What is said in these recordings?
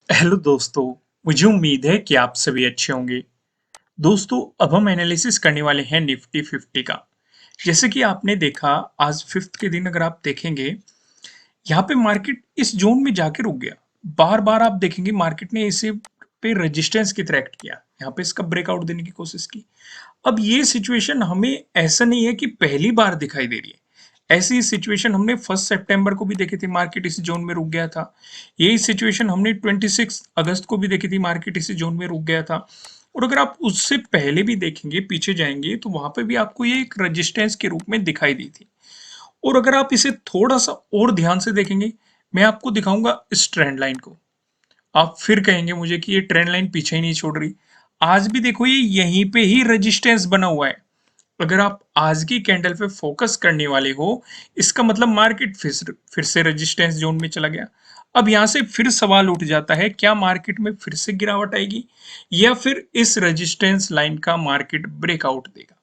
Hello दोस्तों। मुझे उम्मीद है कि आप सभी अच्छे होंगे। दोस्तों, अब हम एनालिसिस करने वाले हैं निफ्टी 50 का। जैसे कि आपने देखा, आज फिफ्थ के दिन अगर आप देखेंगे, यहाँ पे मार्केट इस जोन में जाके रुक गया। बार बार आप देखेंगे मार्केट ने इसे पे रेजिस्टेंस की तरह एक्ट किया, यहाँ पे इसका ब्रेकआउट देने की कोशिश की। अब ये सिचुएशन हमें ऐसा नहीं है कि पहली बार दिखाई दे रही है। ऐसी सिचुएशन हमने 1 सितंबर को भी देखी थी, मार्केट इस जोन में रुक गया था। यही सिचुएशन हमने 26 अगस्त को भी देखी थी, मार्केट इस जोन में रुक गया था। और अगर आप उससे पहले भी देखेंगे, पीछे जाएंगे, तो वहां पे भी आपको ये एक रेजिस्टेंस के रूप में दिखाई दी थी। और अगर आप इसे थोड़ा सा और ध्यान से देखेंगे, मैं आपको दिखाऊंगा इस ट्रेंड लाइन को। आप फिर कहेंगे मुझे कि ये ट्रेंड लाइन पीछे ही नहीं छोड़ रही। आज भी देखो, ये यहीं पे ही रेजिस्टेंस बना हुआ है। अगर आप आज की कैंडल पे फोकस करने वाले हो, इसका मतलब मार्केट फिर से रेजिस्टेंस जोन में चला गया। अब यहां से फिर सवाल उठ जाता है, क्या मार्केट में फिर से गिरावट आएगी या फिर इस रेजिस्टेंस लाइन का मार्केट ब्रेकआउट देगा?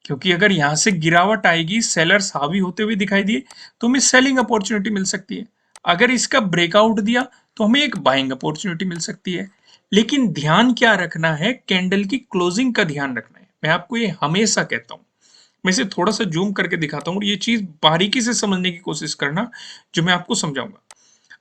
क्योंकि अगर यहां से गिरावट आएगी, सेलर्स हावी होते हुए दिखाई दिए, तो हमें सेलिंग अपॉर्चुनिटी मिल सकती है। अगर इसका ब्रेकआउट दिया, तो हमें एक बाइंग अपॉर्चुनिटी मिल सकती है। लेकिन ध्यान क्या रखना है, कैंडल की क्लोजिंग का ध्यान रखना है। मैं आपको ये हमेशा कहता हूं। मैं इसे थोड़ा सा जूम करके दिखाता हूं और ये चीज बारीकी से समझने की कोशिश करना, जो मैं आपको समझाऊंगा।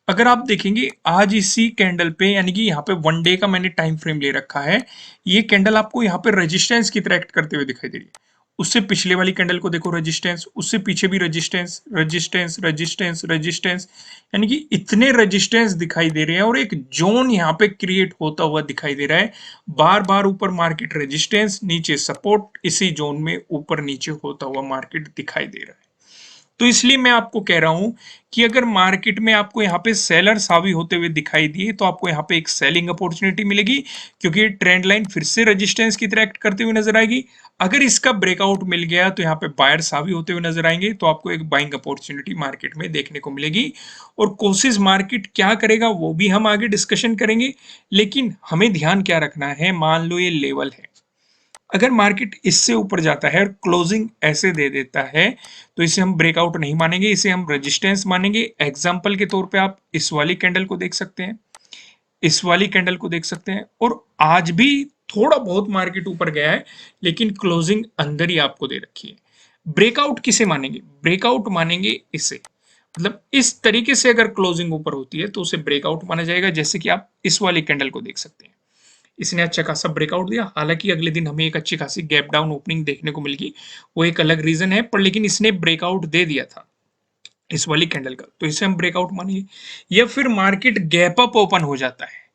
अगर आप देखेंगे, आज इसी कैंडल पे, यानी कि यहाँ पे 1 डे का मैंने टाइम फ्रेम ले रखा है, ये कैंडल आपको यहाँ पे रेजिस्टेंस की तरह एक्ट करते हुए दिखाई दे रही है। उससे पिछले वाली कैंडल को देखो, रेजिस्टेंस, उससे पीछे भी रेजिस्टेंस, रेजिस्टेंस, रेजिस्टेंस, रेजिस्टेंस, यानी कि इतने रेजिस्टेंस दिखाई दे रहे हैं और एक जोन यहाँ पे क्रिएट होता हुआ दिखाई दे रहा है। बार बार ऊपर मार्केट रेजिस्टेंस, नीचे सपोर्ट, इसी जोन में ऊपर नीचे होता हुआ मार्केट दिखाई दे रहा है। तो इसलिए मैं आपको कह रहा हूं कि अगर मार्केट में आपको यहाँ पे सेलर्स हावी होते हुए दिखाई दिए, तो आपको यहाँ पे एक सेलिंग अपॉर्चुनिटी मिलेगी, क्योंकि ट्रेंड लाइन फिर से रेजिस्टेंस की तरह एक्ट करते हुए नजर आएगी। अगर इसका ब्रेकआउट मिल गया, तो यहाँ पे बायर्स हावी होते हुए नजर आएंगे, तो आपको एक बाइंग अपॉर्चुनिटी मार्केट में देखने को मिलेगी। और कोशिश मार्केट क्या करेगा वो भी हम आगे डिस्कशन करेंगे। लेकिन हमें ध्यान क्या रखना है, मान लो ये लेवल है, अगर मार्केट इससे ऊपर जाता है और क्लोजिंग ऐसे दे देता है, तो इसे हम ब्रेकआउट नहीं मानेंगे, इसे हम रेजिस्टेंस मानेंगे। एग्जांपल के तौर पे आप इस वाली कैंडल को देख सकते हैं, इस वाली कैंडल को देख सकते हैं। और आज भी थोड़ा बहुत मार्केट ऊपर गया है, लेकिन क्लोजिंग अंदर ही आपको दे रखी है। ब्रेकआउट किसे मानेंगे? ब्रेकआउट मानेंगे इसे, मतलब इस तरीके से अगर क्लोजिंग ऊपर होती है तो उसे ब्रेकआउट माना जाएगा। जैसे कि आप इस वाली कैंडल को देख सकते हैं, इसने अच्छा खासा ब्रेकआउट दिया। हालांकि अगले दिन हमें एक अच्छी खासी गैप डाउन ओपनिंग देखने को मिलेगी, वो एक अलग रीजन है, पर लेकिन इसने ब्रेकआउट दे दिया था इस वाली कैंडल का, तो इसे हम ब्रेकआउट मानिए। या फिर मार्केट गैप अप ओपन हो जाता है,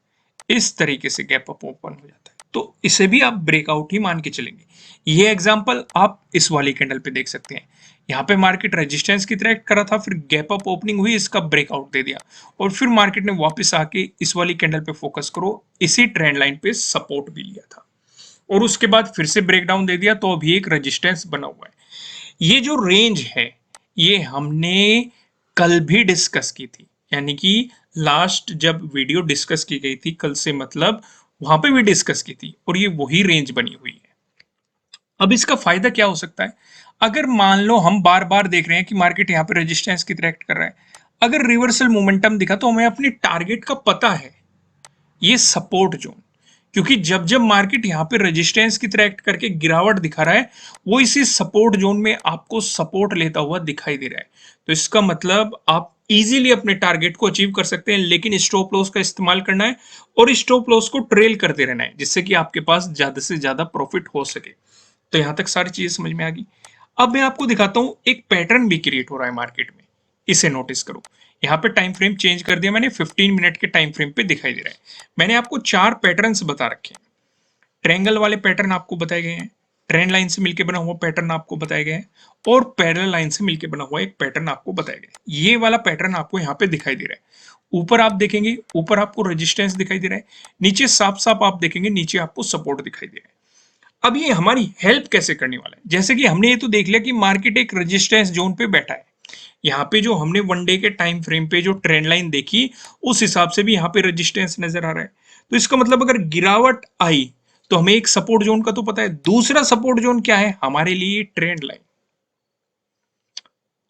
इस तरीके से गैप अप ओपन हो जाता है, तो इसे भी आप ब्रेकआउट ही मान के चलेंगे। ये एग्जांपल आप इस वाली कैंडल पे देख सकते हैं। यहाँ पे मार्केट रेजिस्टेंस की तरह एक्ट करा था, फिर गैप अप ओपनिंग हुई, इसका ब्रेकआउट दे दिया, और फिर मार्केट ने वापस आके इस वाली कैंडल पे फोकस करो, इसी ट्रेंड लाइन पे सपोर्ट भी लिया था, और उसके बाद फिर से ब्रेकडाउन दे दिया, तो अभी एक रेजिस्टेंस बना हुआ है। ये जो रेंज है, ये हमने कल भी डिस्कस की थी, यानी कि लास्ट जब वीडियो डिस्कस की गई थी कल से, मतलब वहां पे भी डिस्कस की थी, और ये वही रेंज बनी हुई है। अब इसका फायदा क्या हो सकता है? अगर मान लो हम बार बार देख रहे हैं कि मार्केट यहाँ पे रेजिस्टेंस की तरह एक्ट कर रहा है, अगर रिवर्सल मोमेंटम दिखा, तो हमें अपनी टारगेट का पता है, ये सपोर्ट जोन। क्योंकि जब जब मार्केट यहां पे रेजिस्टेंस की तरह एक्ट करके गिरावट दिखा रहा है, वो इसी सपोर्ट जोन में आपको सपोर्ट लेता हुआ दिखाई दे रहा है। तो इसका मतलब आप इजीली अपने टारगेट को अचीव कर सकते हैं, लेकिन स्टॉप लॉस का इस्तेमाल करना है और स्टॉप लॉस को ट्रेल करते रहना है, जिससे कि आपके पास ज्यादा से ज्यादा प्रॉफिट हो सके। तो यहां तक सारी चीजें समझ में आ गई। अब मैं आपको दिखाता हूं, एक पैटर्न भी क्रिएट हो रहा है मार्केट में, इसे नोटिस करो। यहाँ पे टाइम फ्रेम चेंज कर दिया मैंने, 15 मिनट के टाइम फ्रेम पे दिखाई दे रहा है। मैंने आपको 4 पैटर्न्स बता रखे हैं। ट्रायंगल वाले पैटर्न आपको बताए गए हैं, ट्रेंड लाइन से मिलकर बना हुआ पैटर्न आपको बताए गए हैं, और पैरेलल लाइन से मिलकर बना हुआ एक पैटर्न आपको बताया गया है। ये वाला पैटर्न आपको यहाँ पे दिखाई दे रहा है। ऊपर आप देखेंगे, ऊपर आपको रेजिस्टेंस दिखाई दे रहा है, नीचे साफ साफ आप देखेंगे, नीचे आपको सपोर्ट दिखाई दे रहा है। अब ये हमारी हेल्प कैसे करने वाला है? जैसे कि हमने ये तो देख लिया कि मार्केट एक रेजिस्टेंस जोन पे बैठा है। यहाँ पे जो हमने 1 डे के टाइम फ्रेम पे जो ट्रेंड लाइन देखी, उस हिसाब से भी यहाँ पे रेजिस्टेंस नजर आ रहा है। तो इसका मतलब अगर गिरावट आई, तो हमें एक सपोर्ट जोन का तो पता है, दूसरा सपोर्ट जोन क्या है हमारे लिए? Trend line.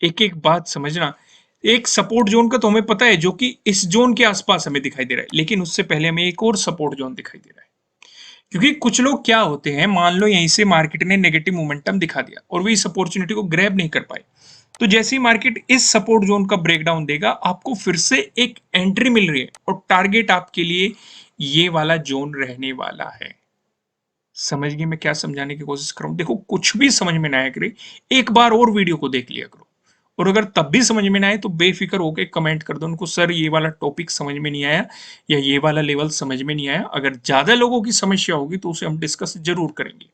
एक एक बात समझना, एक सपोर्ट जोन का तो हमें पता है जो कि इस जोन के आसपास हमें दिखाई दे रहा है, लेकिन उससे पहले हमें एक और सपोर्ट जोन दिखाई दे रहा है। क्योंकि कुछ लोग क्या होते हैं, मान लो यहीं से मार्केट ने नेगेटिव मोमेंटम दिखा दिया और वे इस अपॉर्चुनिटी को ग्रैब नहीं कर पाए, तो जैसे ही मार्केट इस सपोर्ट जोन का ब्रेकडाउन देगा, आपको फिर से एक एंट्री मिल रही है और टारगेट आपके लिए ये वाला जोन रहने वाला है। समझ गए मैं क्या समझाने की कोशिश कर रहा हूं? देखो, कुछ भी समझ में ना आया करे, एक बार और वीडियो को देख लिया करो, और अगर तब भी समझ में ना आए तो बेफिक्र होकर कमेंट कर दो उनको, सर ये वाला टॉपिक समझ में नहीं आया या ये वाला लेवल समझ में नहीं आया। अगर ज्यादा लोगों की समस्या होगी तो उसे हम डिस्कस जरूर करेंगे।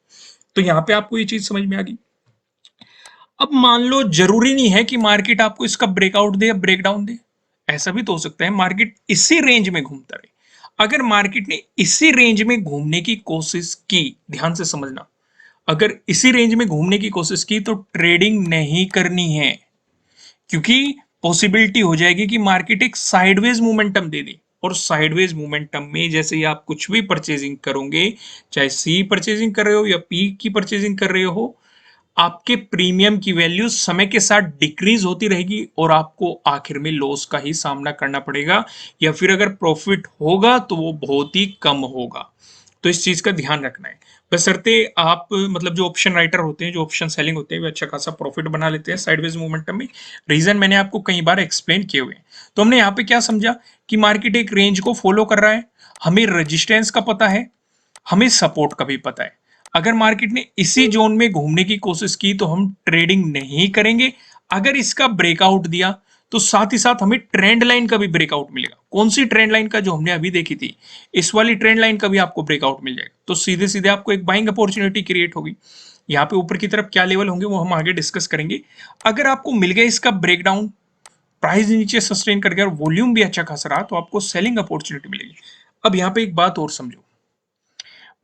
तो यहाँ पे आपको ये चीज समझ में आ गई। अब मान लो जरूरी नहीं है कि मार्केट आपको इसका ब्रेकआउट दे या ब्रेकडाउन दे, ऐसा भी तो हो सकता है मार्केट इसी रेंज में घूमता रहे। अगर मार्केट ने इसी रेंज में घूमने की कोशिश की, ध्यान से समझना, अगर इसी रेंज में घूमने की कोशिश की तो ट्रेडिंग नहीं करनी है, क्योंकि पॉसिबिलिटी हो जाएगी कि मार्केट एक साइडवेज मोमेंटम दे दे, और साइडवेज मोमेंटम में जैसे ही आप कुछ भी परचेजिंग करोगे, चाहे सी परचेजिंग कर रहे हो या पी की परचेजिंग कर रहे हो, आपके प्रीमियम की वैल्यू समय के साथ डिक्रीज होती रहेगी और आपको आखिर में लॉस का ही सामना करना पड़ेगा, या फिर अगर प्रॉफिट होगा तो वो बहुत ही कम होगा। तो इस चीज का ध्यान रखना है। बशर्ते आप मतलब जो ऑप्शन राइटर होते हैं, जो ऑप्शन सेलिंग होते हैं, वे अच्छा खासा प्रॉफिट बना लेते हैं साइडवेज मोमेंटम में। रीजन मैंने आपको कई बार एक्सप्लेन किए हुए हैं। तो हमने यहाँ पे क्या समझा कि मार्केट एक रेंज को फॉलो कर रहा है, हमें रेजिस्टेंस का पता है, हमें सपोर्ट का भी पता है। अगर मार्केट ने इसी जोन में घूमने की कोशिश की तो हम ट्रेडिंग नहीं करेंगे। अगर इसका ब्रेकआउट दिया तो साथ ही साथ हमें ट्रेंड लाइन का भी ब्रेकआउट मिलेगा। कौन सी ट्रेंड लाइन का? जो हमने अभी देखी थी, इस वाली ट्रेंड लाइन का भी आपको ब्रेकआउट मिल जाएगा, तो सीधे सीधे आपको एक बाइंग अपॉर्चुनिटी क्रिएट होगी। यहाँ पे ऊपर की तरफ क्या लेवल होंगे वो हम आगे डिस्कस करेंगे। अगर आपको मिल गया इसका ब्रेकडाउन, प्राइस नीचे सस्टेन कर गया और वॉल्यूम भी अच्छा खासा रहा, तो आपको सेलिंग अपॉर्चुनिटी मिलेगी। अब यहाँ पे एक बात और समझो,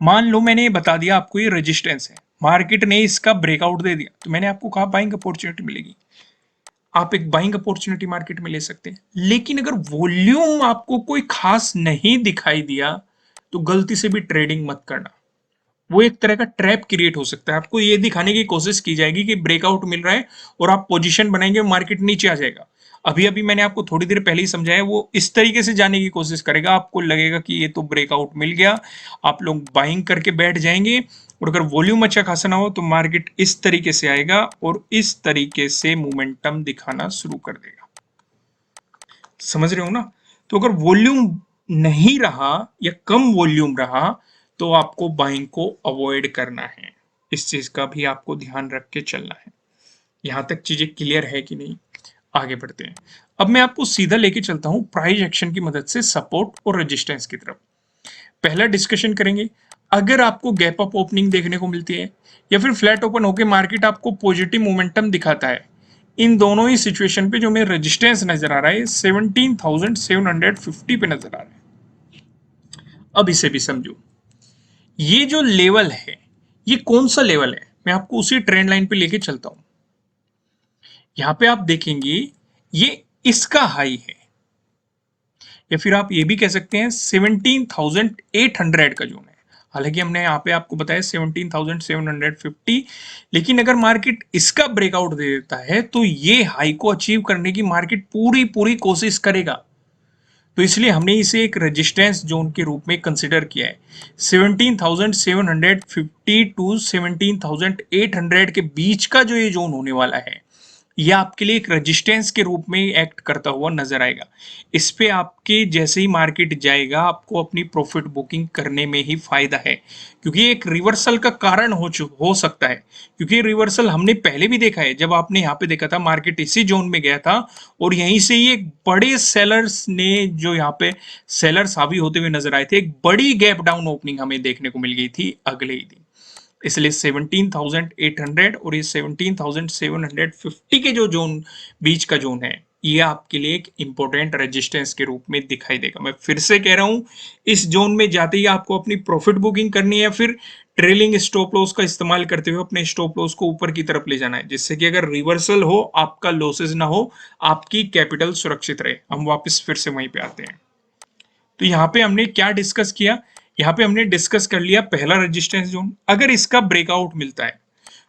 मान लो मैंने बता दिया आपको ये रेजिस्टेंस है, मार्केट ने इसका ब्रेकआउट दे दिया, तो मैंने आपको कहा बाइंग अपॉर्चुनिटी मिलेगी, आप एक बाइंग अपॉर्चुनिटी मार्केट में ले सकते हैं। लेकिन अगर वॉल्यूम आपको कोई खास नहीं दिखाई दिया तो गलती से भी ट्रेडिंग मत करना। वो एक तरह का ट्रैप क्रिएट हो सकता है, आपको ये दिखाने की कोशिश की जाएगी कि ब्रेकआउट मिल रहा है और आप पोजीशन बनाएंगे, मार्केट नीचे आ जाएगा। अभी अभी मैंने आपको थोड़ी देर पहले ही समझाया, वो इस तरीके से जाने की कोशिश करेगा, आपको लगेगा कि ये तो ब्रेकआउट मिल गया, आप लोग बाइंग करके बैठ जाएंगे, और अगर वॉल्यूम अच्छा खासा ना हो तो मार्केट इस तरीके से आएगा और इस तरीके से मोमेंटम दिखाना शुरू कर देगा। समझ रहे हो ना? तो अगर वॉल्यूम नहीं रहा या कम वॉल्यूम रहा तो आपको बाइंग को अवॉइड करना है। इस चीज का भी आपको ध्यान रख के चलना है। यहां तक चीजें क्लियर है कि नहीं? आगे बढ़ते हैं। अब मैं आपको सीधा लेके चलता हूं प्राइस एक्शन की मदद से सपोर्ट और रेजिस्टेंस की तरफ। पहला डिस्कशन करेंगे, अगर आपको गैप अप ओपनिंग देखने को मिलती है या फिर फ्लैट ओपन होकर मार्केट आपको पॉजिटिव मोमेंटम दिखाता है, इन दोनों ही सिचुएशन पे जो मेरे रेजिस्टेंस नजर आ रहा है 17,750 पे नजर आ रहा है। अब इसे भी समझो, ये जो लेवल है ये कौन सा लेवल है, मैं आपको उसी ट्रेंड लाइन पे लेके चलता हूं। यहां पे आप देखेंगे ये इसका हाई है, या फिर आप ये भी कह सकते हैं 17,800 का जोन है। हालांकि हमने यहाँ पे आपको बताया 17,750, लेकिन अगर मार्केट इसका ब्रेकआउट दे देता है तो ये हाई को अचीव करने की मार्केट पूरी पूरी कोशिश करेगा। तो इसलिए हमने इसे एक रेजिस्टेंस जोन के रूप में कंसिडर किया है। 17,750 टू 17,800 के बीच का जो ये जोन होने वाला है, यह आपके लिए एक रेजिस्टेंस के रूप में एक्ट करता हुआ नजर आएगा। इस पे आपके जैसे ही मार्केट जाएगा आपको अपनी प्रॉफिट बुकिंग करने में ही फायदा है, क्योंकि एक रिवर्सल का कारण हो सकता है। क्योंकि रिवर्सल हमने पहले भी देखा है, जब आपने यहाँ पे देखा था मार्केट इसी जोन में गया था और यहीं से ही एक बड़े सेलर्स ने, जो यहाँ पे सेलर्स हावी होते हुए नजर आए थे, एक बड़ी गैप डाउन ओपनिंग हमें देखने को मिल गई थी अगले ही दिन। इसलिए 17,800 और ये 17,750 के जो जोन, बीच का जोन है, ये आपके लिए एक इंपॉर्टेंट रेजिस्टेंस के रूप में दिखाई देगा। मैं फिर से कह रहा हूं, इस जोन में जाते ही आपको अपनी प्रॉफिट बुकिंग करनी है, फिर ट्रेलिंग स्टॉप लॉस का इस्तेमाल करते हुए अपने स्टॉप लॉस को ऊपर की तरफ ले जाना है, जिससे कि अगर रिवर्सल हो आपका लॉसेज ना हो, आपकी कैपिटल सुरक्षित रहे। हम वापस फिर से वहीं पे आते हैं। तो यहाँ पे हमने क्या डिस्कस किया? यहाँ पे हमने डिस्कस कर लिया पहला रेजिस्टेंस जोन, अगर इसका ब्रेकआउट मिलता है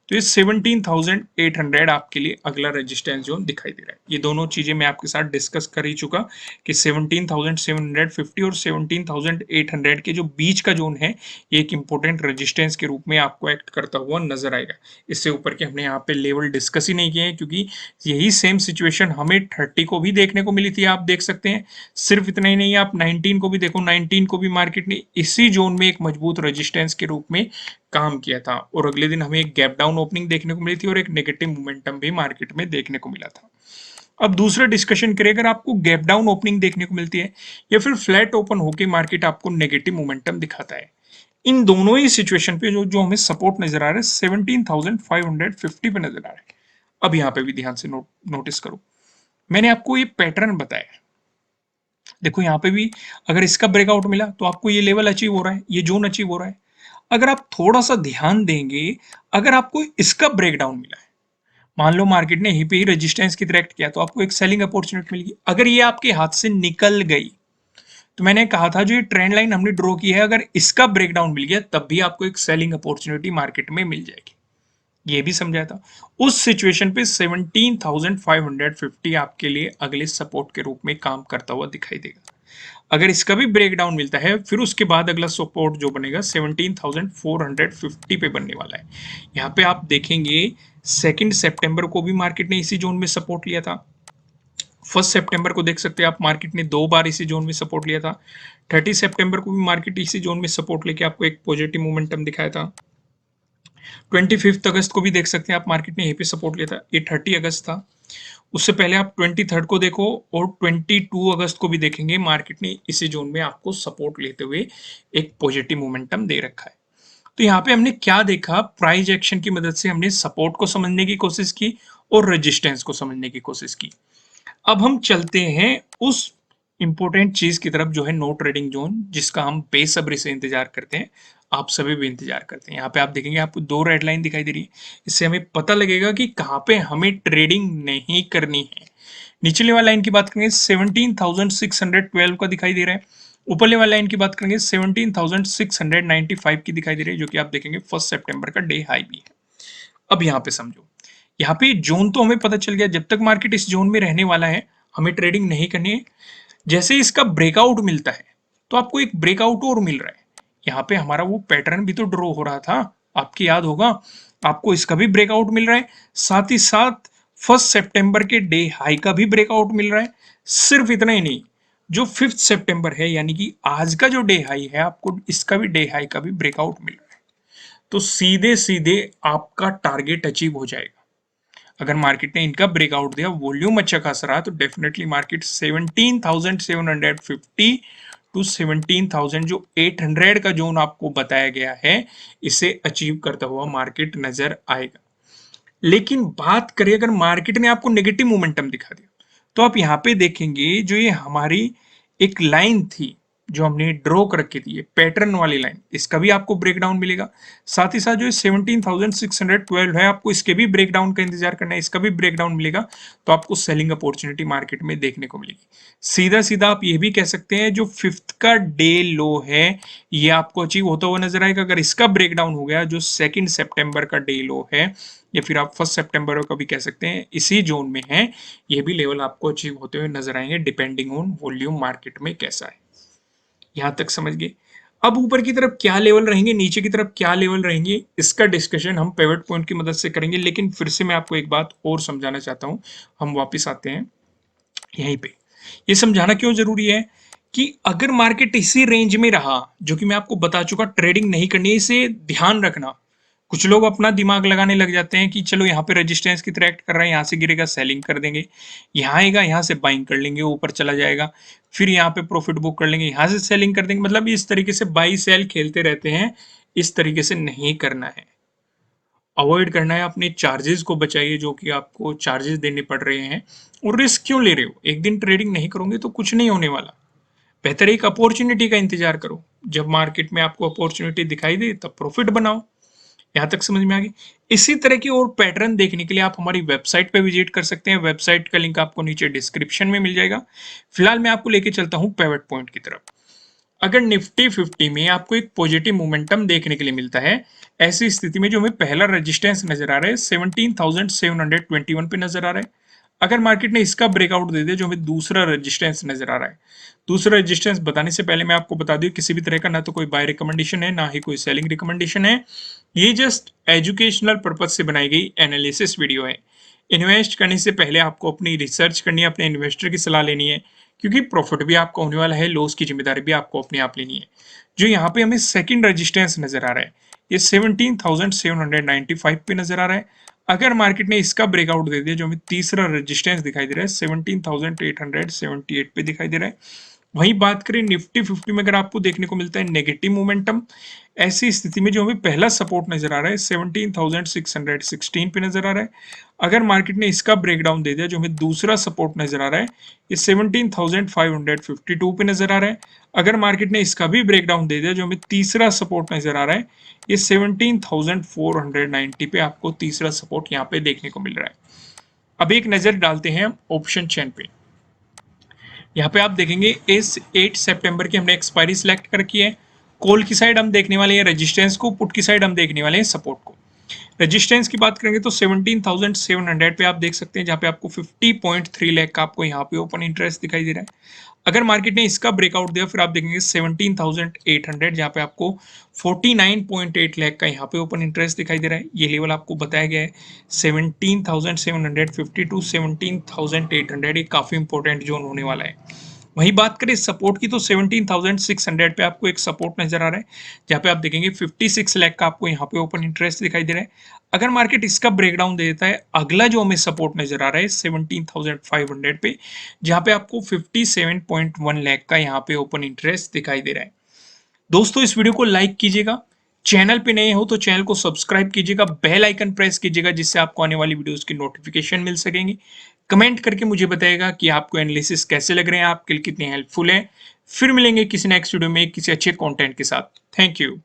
तो ये 17,800 आपके लिए अगला रेजिस्टेंस जोन दिखाई दे रहा है। ये दोनों चीजें मैं आपके साथ डिस्कस कर ही चुका कि 17,750 और 17,800 के जो बीच का जोन है ये एक इंपॉर्टेंट रेजिस्टेंस के रूप में आपको एक्ट करता हुआ नजर आएगा। इससे ऊपर के हमने यहाँ पे लेवल डिस्कस ही नहीं किए हैं, क्योंकि यही सेम सिचुएशन हमें 30 को भी देखने को मिली थी। आप देख सकते हैं, सिर्फ इतना ही नहीं, आप 19 को भी देखो, 19 को भी मार्केट ने इसी जोन में एक मजबूत रेजिस्टेंस के रूप में काम किया था, और अगले दिन हमें एक गैप डाउन ओपनिंग देखने को मिली थी और एक नेगेटिव मोमेंटम भी मार्केट में देखने को मिला था। अब दूसरा डिस्कशन करें, अगर आपको गैप डाउन ओपनिंग देखने को मिलती है या फिर फ्लैट ओपन होकर मार्केट आपको नेगेटिव मोमेंटम दिखाता है, इन दोनों ही सिचुएशन पे जो जो हमें सपोर्ट नजर आ रहा है 17,550 पे नजर आ रहा है। अब यहाँ पे भी ध्यान से नोटिस करो, मैंने आपको ये पैटर्न बताया। देखो यहाँ पे भी अगर इसका ब्रेकआउट मिला तो आपको ये लेवल अचीव हो रहा है, ये जोन अचीव हो रहा है। अगर आप थोड़ा सा ध्यान देंगे, अगर आपको इसका ब्रेकडाउन मिला है, मान लो मार्केट ने यहीं पे ही रेजिस्टेंस की तरह एक्ट किया, तो आपको एक सेलिंग अपॉर्चुनिटी मिलेगी। अगर ये आपके हाथ से निकल गई, तो मैंने कहा था जो ये ट्रेंड लाइन हमने ड्रॉ की है, अगर इसका ब्रेकडाउन मिल गया तब भी आपको एक सेलिंग अपॉर्चुनिटी मार्केट में मिल जाएगी। ये भी समझाया था। उस सिचुएशन पे 17,550 आपके लिए अगले सपोर्ट के रूप में काम करता हुआ दिखाई देगा। अगर इसका भी ब्रेकडाउन मिलता है, फिर उसके बाद अगला सपोर्ट जो बनेगा 17,450 पे बनने वाला है। यहाँ पे आप देखेंगे 2 सितंबर को भी मार्केट ने इसी जोन में सपोर्ट लिया था। 1 सितंबर को देख सकते हैं आप, मार्केट ने 2 बार इसी जोन में सपोर्ट लिया था। 30 सितंबर को भी मार्केट इसी जोन में सपोर्ट लेके आपको एक पॉजिटिव मोमेंटम दिखाया था। 25 अगस्त को भी देख सकते हैं आप, मार्केट ने यहीं पे सपोर्ट लिया था, ये 30 अगस्त था। उससे पहले आप 23 को देखो और 22 अगस्त को भी देखेंगे, मार्केट ने इसी जोन में आपको सपोर्ट लेते हुए एक पॉजिटिव मोमेंटम दे रखा है। तो यहाँ पे हमने क्या देखा, प्राइस एक्शन की मदद से हमने सपोर्ट को समझने की कोशिश की और रेजिस्टेंस को समझने की कोशिश की। अब हम चलते हैं उस इंपॉर्टेंट चीज की तरफ जो है नो ट्रेडिंग जोन, जिसका हम बेसब्री से इंतजार करते हैं, आप सभी भी इंतजार करते हैं। यहाँ पे आप देखेंगे आपको 2 रेड लाइन दिखाई दे रही है, इससे हमें पता लगेगा कि कहाँ पे हमें ट्रेडिंग नहीं करनी है। निचले वाली लाइन की बात करेंगे 17,612 का दिखाई दे रहा है, ऊपरले वाली लाइन की बात करेंगे 17,695 की दिखाई दे रही है, जो कि आप देखेंगे 1 सितंबर का डे हाई भी है। अब यहाँ पे समझो, यहाँ पे जोन तो हमें पता चल गया, जब तक मार्केट इस जोन में रहने वाला है हमें ट्रेडिंग नहीं करनी है। जैसे ही इसका ब्रेकआउट मिलता है, तो आपको एक ब्रेकआउट और मिल रहा है। यहाँ पे हमारा वो पैटर्न भी तो ड्रॉ हो रहा था, आपकी याद होगा, आपको इसका भी ब्रेकआउट मिल रहा है, साथ ही साथ 1 सितंबर के डे हाई का भी ब्रेकआउट मिल रहा है। सिर्फ इतना ही नहीं, जो 5 सितंबर है यानी कि आज का जो डे हाई है, आपको इसका भी डे हाई का भी ब्रेकआउट मिल रहा है। तो सीधे सीधे आपका टारगेट अचीव हो जाएगा। अगर मार्केट ने इनका ब्रेकआउट दिया, वॉल्यूम अच्छा खासा रहा, तो डेफिनेटली मार्केट 17,750 टू 17,000 जो 800 का जोन आपको बताया गया है, इसे अचीव करता हुआ मार्केट नजर आएगा। लेकिन बात करें अगर मार्केट ने आपको नेगेटिव मोमेंटम दिखा दिया, तो आप यहाँ पे देखेंगे जो ये हमारी एक लाइन थी जो हमने ड्रॉ कर रखी थी, ये पैटर्न वाली लाइन, इसका भी आपको ब्रेकडाउन मिलेगा। साथ ही साथ जो 17,612 है, आपको इसके भी ब्रेकडाउन का इंतजार करना है, इसका भी ब्रेकडाउन मिलेगा, तो आपको सेलिंग अपॉर्चुनिटी मार्केट में देखने को मिलेगी। सीधा सीधा आप ये भी कह सकते हैं जो 5th का डे लो है, ये आपको अचीव होता हुआ नजर आएगा। अगर इसका ब्रेकडाउन हो गया, जो 2 सितंबर का डे लो है, या फिर आप 1 सितंबर का भी कह सकते हैं, इसी जोन में है, ये भी लेवल आपको अचीव होते हुए नजर आएंगे, डिपेंडिंग ऑन वॉल्यूम मार्केट में कैसा है। यहां तक समझ गए। अब ऊपर की तरफ क्या लेवल रहेंगे, नीचे की तरफ क्या लेवल रहेंगे, इसका डिस्कशन हम पिवट पॉइंट की मदद से करेंगे। लेकिन फिर से मैं आपको एक बात और समझाना चाहता हूं, हम वापस आते हैं यहीं पे। ये समझाना क्यों जरूरी है कि अगर मार्केट इसी रेंज में रहा, जो कि मैं आपको बता चुका, ट्रेडिंग नहीं करनी है, इसे ध्यान रखना। कुछ लोग अपना दिमाग लगाने लग जाते हैं कि चलो यहाँ पे रेजिस्टेंस की तरह एक्ट कर रहा है, यहाँ से गिरेगा सेलिंग कर देंगे, यहाँ आएगा यहाँ से बाइंग कर लेंगे, ऊपर चला जाएगा, फिर यहाँ पे प्रॉफिट बुक कर लेंगे, यहाँ से सेलिंग कर देंगे। मतलब इस तरीके से बाई सेल खेलते रहते हैं, इस तरीके से नहीं करना है, अवॉइड करना है। अपने चार्जेस को बचाइए, जो कि आपको चार्जेस देने पड़ रहे हैं, और रिस्क क्यों ले रहे हो, एक दिन ट्रेडिंग नहीं करोगे तो कुछ नहीं होने वाला। बेहतर एक अपॉर्चुनिटी का इंतजार करो, जब मार्केट में आपको अपॉर्चुनिटी दिखाई दे तब प्रॉफिट बनाओ। यहां तक समझ में आ गई। इसी तरह की और पैटर्न देखने के लिए आप हमारी वेबसाइट पे विजिट कर सकते हैं, वेबसाइट का लिंक आपको नीचे डिस्क्रिप्शन में मिल जाएगा। फिलहाल मैं आपको लेके चलता हूं पिवट पॉइंट की तरफ। अगर निफ्टी 50 में आपको एक पॉजिटिव मोमेंटम देखने के लिए मिलता है, ऐसी स्थिति में जो हमें पहला रेजिस्टेंस नजर आ रहा है 17,721 पे नजर आ रहा है। अगर मार्केट ने इसका ब्रेकआउट दे दिया, जो हमें दूसरा रेजिस्टेंस नजर आ रहा है। दूसरा रेजिस्टेंस बताने से पहले मैं आपको बता दूं, किसी भी तरह का ना तो कोई बाय रिकमेंडेशन है, ना ही कोई सेलिंग रिकमेंडेशन है। ये जस्ट एजुकेशनल पर्पज से बनाई गई एनालिसिस वीडियो है। इन्वेस्ट करने से पहले आपको अपनी रिसर्च करनी है, अपने इन्वेस्टर की सलाह लेनी है, क्योंकि प्रॉफिट भी आपका होने वाला है, लॉस की जिम्मेदारी भी आपको अपने आप लेनी है। जो यहाँ पे हमें सेकंड रेजिस्टेंस नजर आ रहा है, ये 17,795 पे नजर आ रहा है। अगर मार्केट ने इसका ब्रेकआउट दे दिया, जो हमें तीसरा रेजिस्टेंस दिखाई दे रहा है 17,878 पे दिखाई दे रहा है। वहीं बात करें निफ्टी 50 में, अगर आपको देखने को मिलता है नेगेटिव मोमेंटम, ऐसी स्थिति में जो हमें पहला सपोर्ट नजर आ रहा है 17,616 पे नजर आ रहा है। अगर मार्केट ने इसका ब्रेकडाउन दे दिया, जो हमें दूसरा सपोर्ट नजर आ रहा है, ये 17,552 पे नजर आ रहा है। अगर मार्केट ने इसका भी ब्रेकडाउन दे दिया, जो हमें तीसरा सपोर्ट नजर आ रहा है, ये 17,490 पे आपको तीसरा सपोर्ट यहाँ पे देखने को मिल रहा है। अब एक नजर डालते हैं हम ऑप्शन चेन पे। यहाँ पे आप देखेंगे इस 8 सितंबर की हमने एक्सपायरी सिलेक्ट कर रखी है। कॉल की साइड हम देखने वाले हैं रेजिस्टेंस को, पुट की साइड हम देखने वाले हैं सपोर्ट को। रेजिस्टेंस की बात करेंगे तो 17,700 पे आप देख सकते हैं, जहाँ पे आपको 50.3 लाख का आपको यहाँ पे ओपन इंटरेस्ट दिखाई दे रहा है। अगर मार्केट ने इसका ब्रेकआउट दिया, फिर आप देखेंगे 17,800, जहाँ पे आपको 49.8 लाख का यहाँ पे ओपन इंटरेस्ट दिखाई दे रहा है। ये लेवल आपको बताया गया है 17,750 टू 17,800, ये काफी इंपॉर्टेंट जोन होने वाला है। वहीं बात करें सपोर्ट की तो 17,600 पे आपको एक सपोर्ट नजर आ रहा है, जहाँ पे आप देखेंगे 56 लाख का आपको यहाँ पे ओपन इंटरेस्ट दिखाई दे रहा है। अगर मार्केट इसका ब्रेकडाउन दे देता है, अगला जो हमें सपोर्ट नजर आ रहा है 17,500 पे, जहाँ पे आपको 57.1 लाख का यहाँ पे ओपन इंटरेस्ट दिखाई दे रहा है। दोस्तों इस वीडियो को लाइक कीजिएगा, चैनल पे नए हो तो चैनल को सब्सक्राइब कीजिएगा, बेल आइकन प्रेस कीजिएगा, जिससे आपको आने वाली वीडियोस की नोटिफिकेशन मिल सकेंगी। कमेंट करके मुझे बताइएगा कि आपको एनालिसिस कैसे लग रहे हैं, आपके लिए कितने हेल्पफुल हैं। फिर मिलेंगे किसी नेक्स्ट वीडियो में किसी अच्छे कंटेंट के साथ। Thank you.